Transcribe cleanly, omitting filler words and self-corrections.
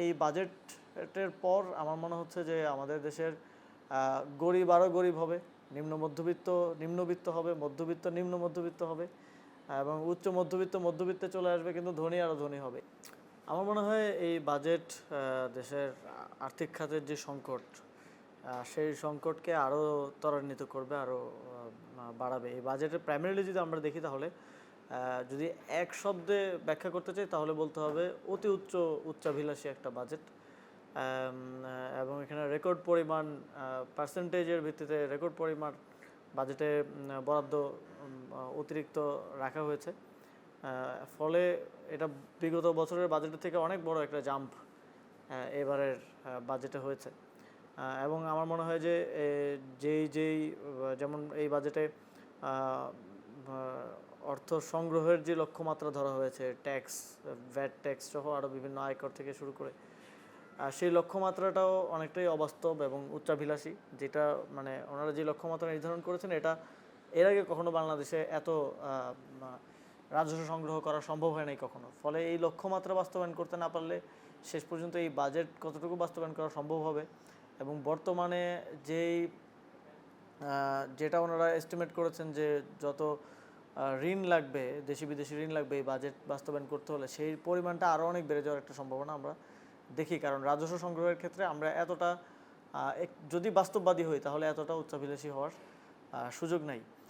এই বাজেটের পর আমার মনে হচ্ছে যে আমাদের দেশের গরিব আরও গরিব হবে, নিম্নবিত্ত হবে, মধ্যবিত্ত নিম্ন মধ্যবিত্ত হবে, এবং উচ্চ মধ্যবিত্তে চলে আসবে, কিন্তু ধনী আরও ধনী হবে। আমার মনে হয় এই বাজেট দেশের আর্থিক খাতের যে সংকট, সেই সংকটকে আরও ত্বরান্বিত করবে, আরও বাড়াবে। এই বাজেটের প্রাইমারিলি যদি আমরা দেখি, তাহলে যদি এক শব্দে ব্যাখ্যা করতে চাই, তাহলে বলতে হবে অতি উচ্চাভিলাষী একটা বাজেট। এবং এখানে রেকর্ড পরিমাণ, পার্সেন্টেজের ভিত্তিতে রেকর্ড পরিমাণ বাজেটে বরাদ্দ অতিরিক্ত রাখা হয়েছে। ফলে এটা বিগত বছরের বাজেটের থেকে অনেক বড় একটা জাম্প এবারের বাজেটে হয়েছে। এবং আমার মনে হয় যে যেমন এই বাজেটে অর্থ সংগ্রহের যে লক্ষ্যমাত্রা ধরা হয়েছে, ভ্যাট ট্যাক্স সহ আরও বিভিন্ন আয়কর থেকে শুরু করে, সেই লক্ষ্যমাত্রাটাও অনেকটাই অবাস্তব এবং উচ্চাভিলাষী। যেটা মানে ওনারা যে লক্ষ্যমাত্রা নির্ধারণ করেছেন, এটা এর আগে কখনো বাংলাদেশে এত রাজস্ব সংগ্রহ করা সম্ভব হয় নাই কখনো। ফলে এই লক্ষ্যমাত্রা বাস্তবায়ন করতে না পারলে শেষ পর্যন্ত এই বাজেট কতটুকু বাস্তবায়ন করা সম্ভব হবে, এবং বর্তমানে যেটা ওনারা এস্টিমেট করেছেন যে যত ঋণ লাগবে, দেশি বিদেশি ঋণ লাগবে এই বাজেট বাস্তবায়ন করতে হলে, সেই পরিমাণটা আরও অনেক বেড়ে যাওয়ার একটা সম্ভাবনা আমরা দেখি। কারণ রাজস্ব সংগ্রহের ক্ষেত্রে আমরা এতটা যদি বাস্তববাদী হই, তাহলে এতটা উচ্চাভিলাষী হওয়ার সুযোগ নাই।